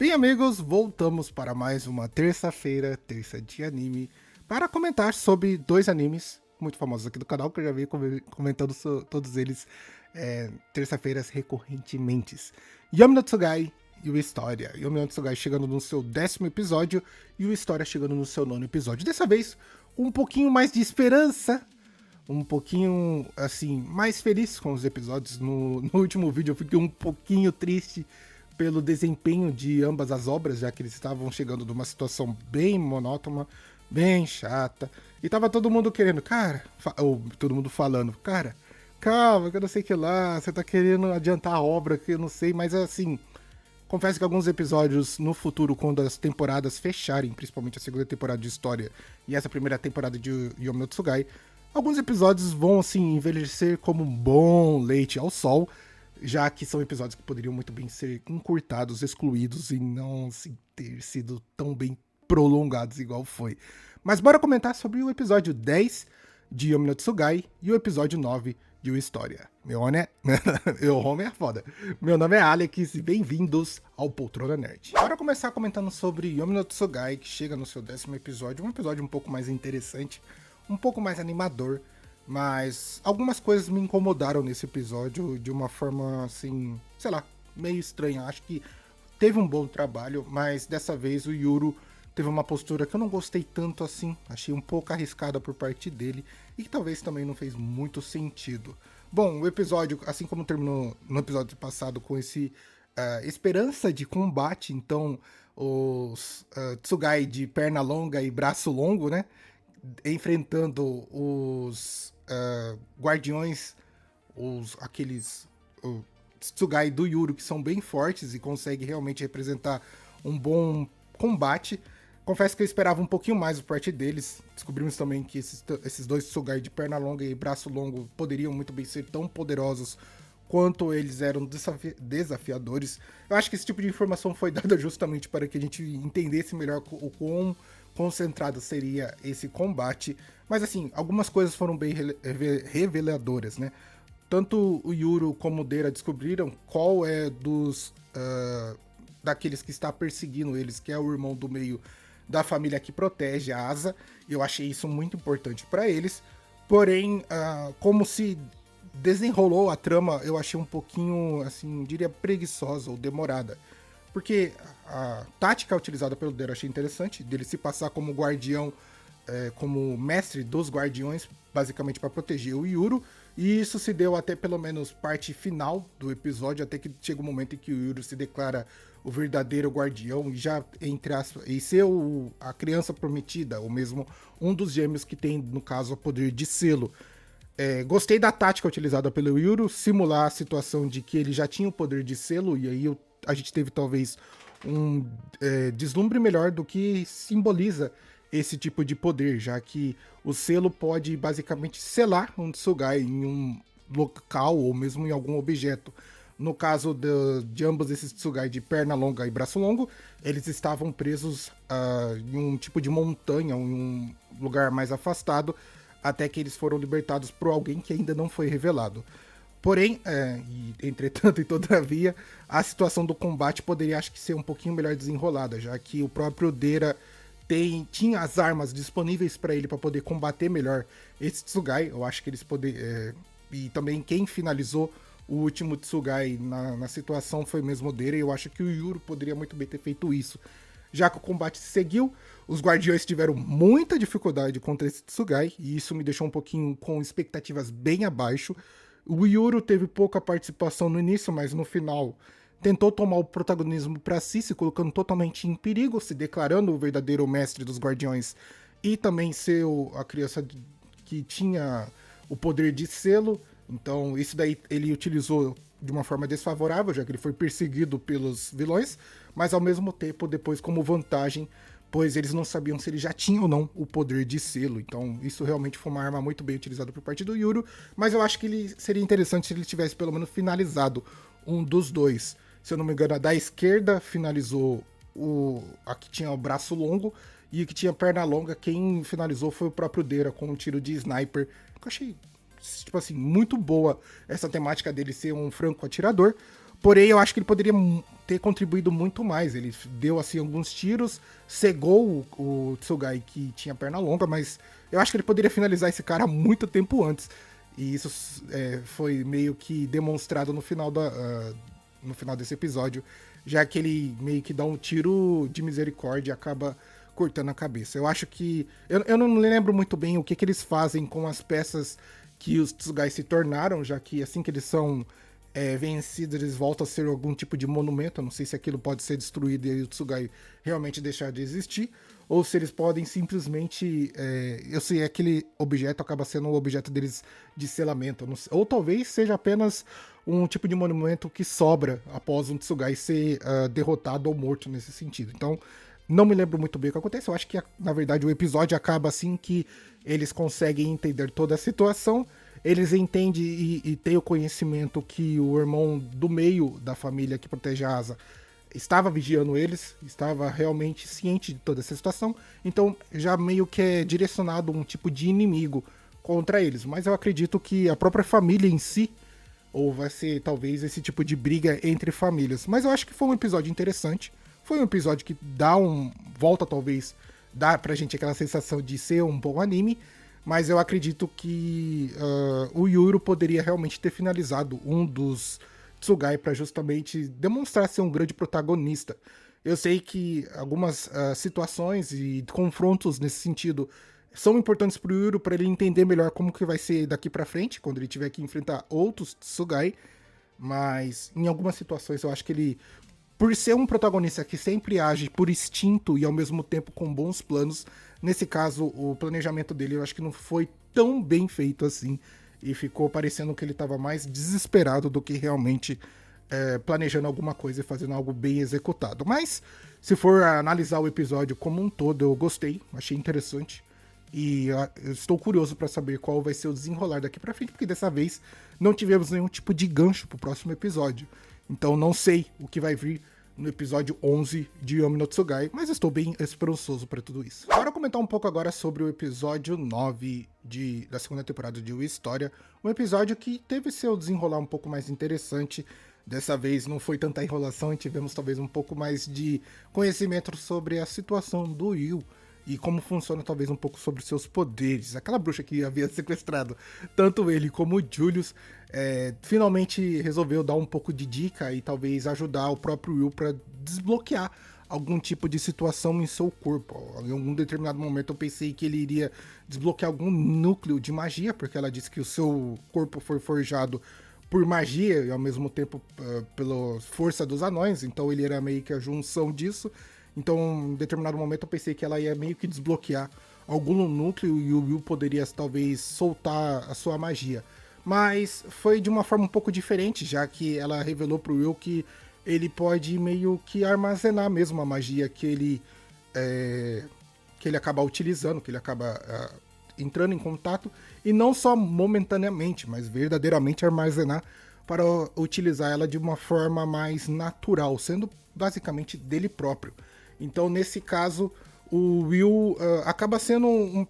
Bem, amigos, voltamos para mais uma terça-feira, terça de anime, para comentar sobre dois animes muito famosos aqui do canal, que eu já venho comentando todos eles terça-feiras recorrentemente. Yami no Tsugai e o História. Yami no Tsugai chegando no seu 10º episódio e o História chegando no seu 9º episódio. Dessa vez, um pouquinho mais de esperança, um pouquinho, assim, mais feliz com os episódios. No último vídeo eu fiquei um pouquinho triste pelo desempenho de ambas as obras, já que eles estavam chegando numa situação bem monótona, bem chata, e tava todo mundo querendo, cara, ou todo mundo falando, cara, calma, que eu não sei o que lá, você tá querendo adiantar a obra, que eu não sei, mas assim, confesso que alguns episódios no futuro, quando as temporadas fecharem, principalmente a segunda temporada de História e essa primeira temporada de Yomi no Tsugai, alguns episódios vão, assim, envelhecer como um bom leite ao sol, já que são episódios que poderiam muito bem ser encurtados, excluídos e não assim, ter sido tão bem prolongados igual foi. Mas bora comentar sobre o episódio 10 de Yomi no Tsugai e o episódio 9 de O História. Meu nome é... Meu nome é foda. Meu nome é Alex e bem-vindos ao Poltrona Nerd. Bora começar comentando sobre Yomi no Tsugai, que chega no seu 10º episódio, um episódio um pouco mais interessante, um pouco mais animador, mas algumas coisas me incomodaram nesse episódio de uma forma, assim, sei lá, meio estranha. Acho que teve um bom trabalho, mas dessa vez o Yuru teve uma postura que eu não gostei tanto assim. Achei um pouco arriscada por parte dele e que talvez também não fez muito sentido. Bom, o episódio, assim como terminou no episódio passado com esse esperança de combate, então os Tsugai de perna longa e braço longo, né? Enfrentando os guardiões, aqueles Tsugai do Yuru, que são bem fortes e conseguem realmente representar um bom combate. Confesso que eu esperava um pouquinho mais por parte deles. Descobrimos também que esses dois Tsugai de perna longa e braço longo poderiam muito bem ser tão poderosos quanto eles eram desafiadores. Eu acho que esse tipo de informação foi dada justamente para que a gente entendesse melhor o quão concentrado seria esse combate. Mas assim, algumas coisas foram bem reveladoras, né? Tanto o Yuru como o Deira descobriram qual é dos daqueles que está perseguindo eles, que é o irmão do meio da família que protege a Asa. Eu achei isso muito importante para eles. Porém, como se desenrolou a trama, eu achei um pouquinho, assim, diria preguiçosa ou demorada. Porque a tática utilizada pelo Deira eu achei interessante, dele se passar como guardião, como mestre dos guardiões, basicamente para proteger o Yuru, e isso se deu até pelo menos parte final do episódio, até que chega um momento em que o Yuru se declara o verdadeiro guardião, e já entre aspas, e ser a criança prometida, ou mesmo um dos gêmeos que tem, no caso, o poder de selo. Gostei da tática utilizada pelo Yuru, simular a situação de que ele já tinha o poder de selo, e aí a gente teve talvez um deslumbre melhor do que simboliza esse tipo de poder, já que o selo pode basicamente selar um Tsugai em um local ou mesmo em algum objeto. No caso de ambos esses Tsugai de perna longa e braço longo, eles estavam presos em um tipo de montanha, em um lugar mais afastado, até que eles foram libertados por alguém que ainda não foi revelado. Porém, entretanto e todavia, a situação do combate poderia, acho que, ser um pouquinho melhor desenrolada, já que o próprio Deira tinha as armas disponíveis para ele para poder combater melhor esse Tsugai. Eu acho que eles poderiam. E também quem finalizou o último Tsugai na situação foi mesmo o Deira, e eu acho que o Yuru poderia muito bem ter feito isso. Já que o combate seguiu, os guardiões tiveram muita dificuldade contra esse Tsugai, e isso me deixou um pouquinho com expectativas bem abaixo. O Yuru teve pouca participação no início, mas no final tentou tomar o protagonismo para si, se colocando totalmente em perigo, se declarando o verdadeiro mestre dos guardiões e também ser a criança que tinha o poder de selo. Então isso daí ele utilizou de uma forma desfavorável, já que ele foi perseguido pelos vilões, mas ao mesmo tempo depois como vantagem, pois eles não sabiam se ele já tinha ou não o poder de selo. Então isso realmente foi uma arma muito bem utilizada por parte do Yuru, mas eu acho que ele seria interessante se ele tivesse pelo menos finalizado um dos dois. Se eu não me engano, a da esquerda finalizou a que tinha o braço longo, e a que tinha perna longa, quem finalizou foi o próprio Deira com um tiro de sniper, que eu achei, tipo assim, muito boa essa temática dele ser um franco atirador. Porém, eu acho que ele poderia ter contribuído muito mais. Ele deu, assim, alguns tiros, cegou o Tsugai, que tinha perna longa, mas eu acho que ele poderia finalizar esse cara muito tempo antes. E isso foi meio que demonstrado no final desse episódio, já que ele meio que dá um tiro de misericórdia e acaba cortando a cabeça. Eu acho que... Eu não lembro muito bem o que eles fazem com as peças que os Tsugai se tornaram, já que assim que eles são vencidos, eles voltam a ser algum tipo de monumento. Eu não sei se aquilo pode ser destruído e o Tsugai realmente deixar de existir, ou se eles podem simplesmente... eu sei, aquele objeto acaba sendo um objeto deles de selamento. Ou talvez seja apenas um tipo de monumento que sobra após um Tsugai ser derrotado ou morto nesse sentido. Então, não me lembro muito bem o que acontece. Eu acho que, na verdade, o episódio acaba assim que eles conseguem entender toda a situação. Eles entendem e têm o conhecimento que o irmão do meio da família que protege a Asa estava vigiando eles, estava realmente ciente de toda essa situação. Então, já meio que é direcionado um tipo de inimigo contra eles. Mas eu acredito que a própria família em si, ou vai ser talvez esse tipo de briga entre famílias. Mas eu acho que foi um episódio interessante. Foi um episódio que volta talvez, dá pra gente aquela sensação de ser um bom anime, mas eu acredito que o Yuru poderia realmente ter finalizado um dos Tsugai pra justamente demonstrar ser um grande protagonista. Eu sei que algumas situações e confrontos nesse sentido são importantes pro Yuru para ele entender melhor como que vai ser daqui pra frente, quando ele tiver que enfrentar outros Tsugai, mas em algumas situações eu acho que ele, por ser um protagonista que sempre age por instinto e ao mesmo tempo com bons planos, nesse caso o planejamento dele eu acho que não foi tão bem feito assim, e ficou parecendo que ele estava mais desesperado do que realmente planejando alguma coisa e fazendo algo bem executado. Mas, se for analisar o episódio como um todo, eu gostei, achei interessante. E eu estou curioso para saber qual vai ser o desenrolar daqui para frente, porque dessa vez não tivemos nenhum tipo de gancho pro próximo episódio. Então não sei o que vai vir no episódio 11 de Yomi no Tsugai, mas estou bem esperançoso para tudo isso. Bora comentar um pouco agora sobre o episódio 9 da segunda temporada de História, um episódio que teve seu desenrolar um pouco mais interessante. Dessa vez não foi tanta enrolação e tivemos talvez um pouco mais de conhecimento sobre a situação do Yu e como funciona talvez um pouco sobre seus poderes. Aquela bruxa que havia sequestrado tanto ele como o Julius finalmente resolveu dar um pouco de dica e talvez ajudar o próprio Will para desbloquear algum tipo de situação em seu corpo. Em algum determinado momento eu pensei que ele iria desbloquear algum núcleo de magia, porque ela disse que o seu corpo foi forjado por magia e ao mesmo tempo pela força dos anões, então ele era meio que a junção disso. Então, em determinado momento eu pensei que ela ia meio que desbloquear algum núcleo e o Will poderia talvez soltar a sua magia. Mas foi de uma forma um pouco diferente, já que ela revelou pro Will que ele pode meio que armazenar mesmo a magia que ele acaba utilizando, que ele acaba entrando em contato, e não só momentaneamente, mas verdadeiramente armazenar para utilizar ela de uma forma mais natural, sendo basicamente dele próprio. Então, nesse caso, o Will acaba sendo um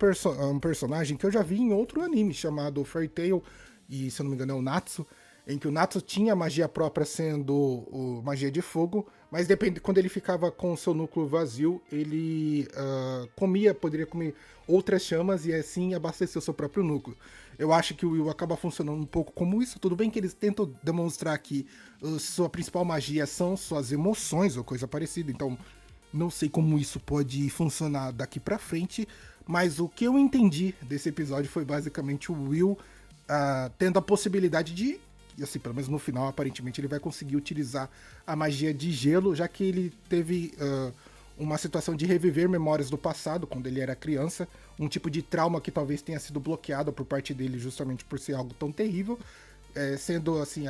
personagem que eu já vi em outro anime chamado Fairy Tail, e se eu não me engano é o Natsu, em que o Natsu tinha magia própria sendo magia de fogo, mas quando ele ficava com o seu núcleo vazio, ele poderia comer outras chamas e assim abastecer o seu próprio núcleo. Eu acho que o Will acaba funcionando um pouco como isso. Tudo bem que eles tentam demonstrar que sua principal magia são suas emoções ou coisa parecida, então não sei como isso pode funcionar daqui pra frente, mas o que eu entendi desse episódio foi basicamente o Will tendo a possibilidade de, assim, pelo menos no final, aparentemente ele vai conseguir utilizar a magia de gelo, já que ele teve uma situação de reviver memórias do passado, quando ele era criança, um tipo de trauma que talvez tenha sido bloqueado por parte dele justamente por ser algo tão terrível, sendo assim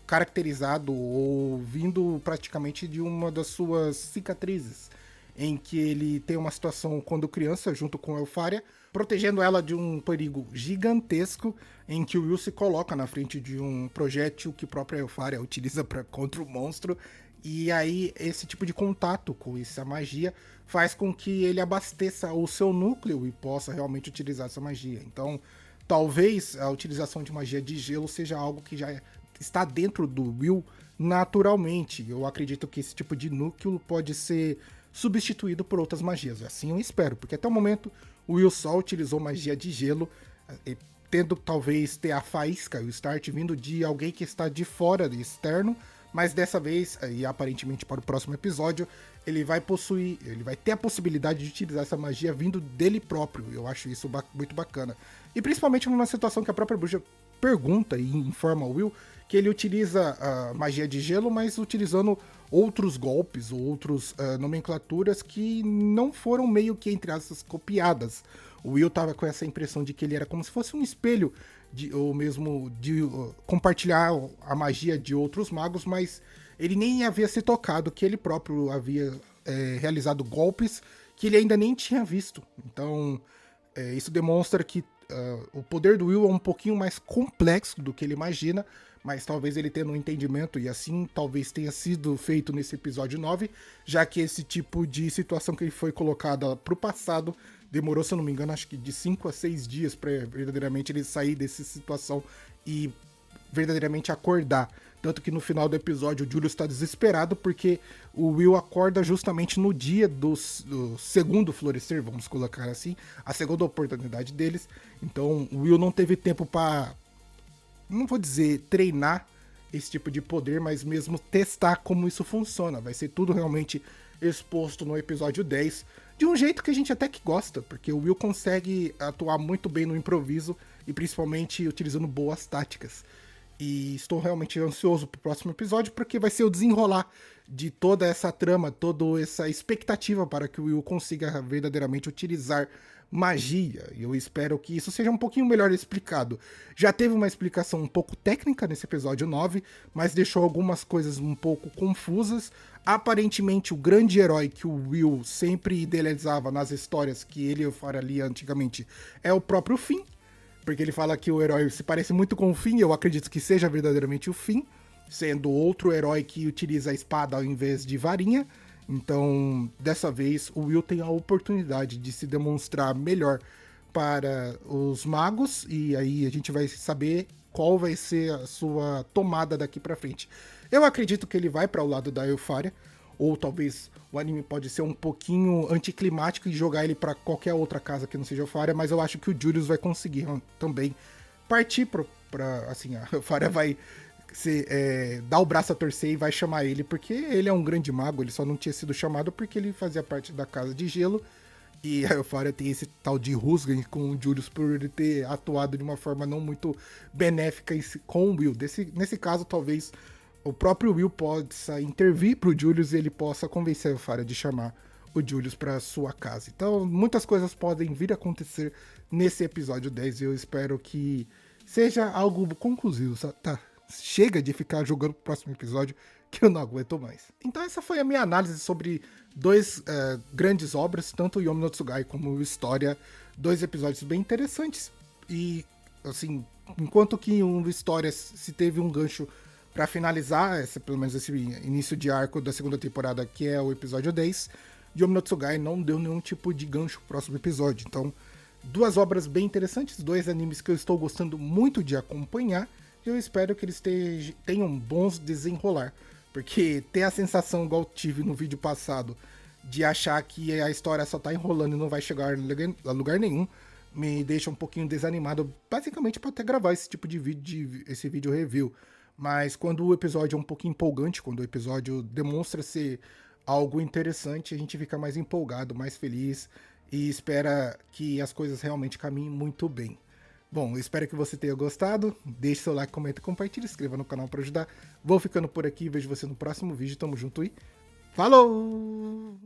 caracterizado ou vindo praticamente de uma das suas cicatrizes, em que ele tem uma situação quando criança, junto com a Eupharia, protegendo ela de um perigo gigantesco, em que o Will se coloca na frente de um projétil que a própria Eupharia utiliza contra o monstro, e aí esse tipo de contato com essa magia faz com que ele abasteça o seu núcleo e possa realmente utilizar essa magia. Então, talvez a utilização de magia de gelo seja algo que já está dentro do Will naturalmente. Eu acredito que esse tipo de núcleo pode ser substituído por outras magias. Assim eu espero, porque até o momento o Will só utilizou magia de gelo, tendo talvez ter a faísca, o start vindo de alguém que está de fora, de externo, mas dessa vez, e aparentemente para o próximo episódio, ele vai ter a possibilidade de utilizar essa magia vindo dele próprio. Eu acho isso muito bacana. E principalmente numa situação que a própria bruxa pergunta e informa o Will que ele utiliza a magia de gelo, mas utilizando outros golpes ou outras nomenclaturas que não foram meio que, entre aspas, copiadas. O Will tava com essa impressão de que ele era como se fosse um espelho, ou mesmo de compartilhar a magia de outros magos, mas ele nem havia se tocado que ele próprio havia realizado golpes que ele ainda nem tinha visto. Então, isso demonstra que o poder do Will é um pouquinho mais complexo do que ele imagina, mas talvez ele tenha um entendimento, e assim talvez tenha sido feito nesse episódio 9, já que esse tipo de situação que ele foi colocada pro passado demorou, se eu não me engano, acho que de 5 a 6 dias para verdadeiramente ele sair dessa situação e verdadeiramente acordar. Tanto que no final do episódio o Julius está desesperado porque o Will acorda justamente no dia do segundo florescer, vamos colocar assim, a segunda oportunidade deles. Então o Will não teve tempo para, não vou dizer treinar esse tipo de poder, mas mesmo testar como isso funciona. Vai ser tudo realmente exposto no episódio 10, de um jeito que a gente até que gosta, porque o Will consegue atuar muito bem no improviso e principalmente utilizando boas táticas. E estou realmente ansioso pro próximo episódio, porque vai ser o desenrolar de toda essa trama, toda essa expectativa para que o Will consiga verdadeiramente utilizar magia. E eu espero que isso seja um pouquinho melhor explicado. Já teve uma explicação um pouco técnica nesse episódio 9, mas deixou algumas coisas um pouco confusas. Aparentemente, o grande herói que o Will sempre idealizava nas histórias que ele faria antigamente é o próprio Finn, porque ele fala que o herói se parece muito com o Finn, eu acredito que seja verdadeiramente o Finn, sendo outro herói que utiliza a espada ao invés de varinha. Então, dessa vez, o Will tem a oportunidade de se demonstrar melhor para os magos, e aí a gente vai saber qual vai ser a sua tomada daqui pra frente. Eu acredito que ele vai para o lado da Euphoria, ou talvez o anime pode ser um pouquinho anticlimático e jogar ele para qualquer outra casa que não seja Euphoria, mas eu acho que o Julius vai conseguir também partir para assim, a Euphoria vai dar o braço a torcer e vai chamar ele, porque ele é um grande mago, ele só não tinha sido chamado porque ele fazia parte da Casa de Gelo, e a Euphoria tem esse tal de Rusgan com o Julius por ele ter atuado de uma forma não muito benéfica com o Will. Nesse caso, talvez o próprio Will possa intervir pro Julius e ele possa convencer a Euphoria de chamar o Julius para sua casa. Então, muitas coisas podem vir a acontecer nesse episódio 10 e eu espero que seja algo conclusivo, tá? Chega de ficar jogando pro próximo episódio, que eu não aguento mais. Então essa foi a minha análise sobre dois grandes obras, tanto Yomi no Tsugai como o História, dois episódios bem interessantes. E, assim, enquanto que em História se teve um gancho para finalizar, pelo menos esse início de arco da segunda temporada, que é o episódio 10, Yomi no Tsugai não deu nenhum tipo de gancho pro próximo episódio. Então, duas obras bem interessantes, dois animes que eu estou gostando muito de acompanhar, e eu espero que eles tenham bons desenrolar. Porque ter a sensação, igual tive no vídeo passado, de achar que a história só tá enrolando e não vai chegar a lugar nenhum, me deixa um pouquinho desanimado, basicamente para até gravar esse tipo de vídeo, esse vídeo review. Mas quando o episódio é um pouquinho empolgante, quando o episódio demonstra ser algo interessante, a gente fica mais empolgado, mais feliz e espera que as coisas realmente caminhem muito bem. Bom, eu espero que você tenha gostado. Deixe seu like, comenta, compartilhe, se inscreva no canal para ajudar. Vou ficando por aqui, vejo você no próximo vídeo. Tamo junto e falou!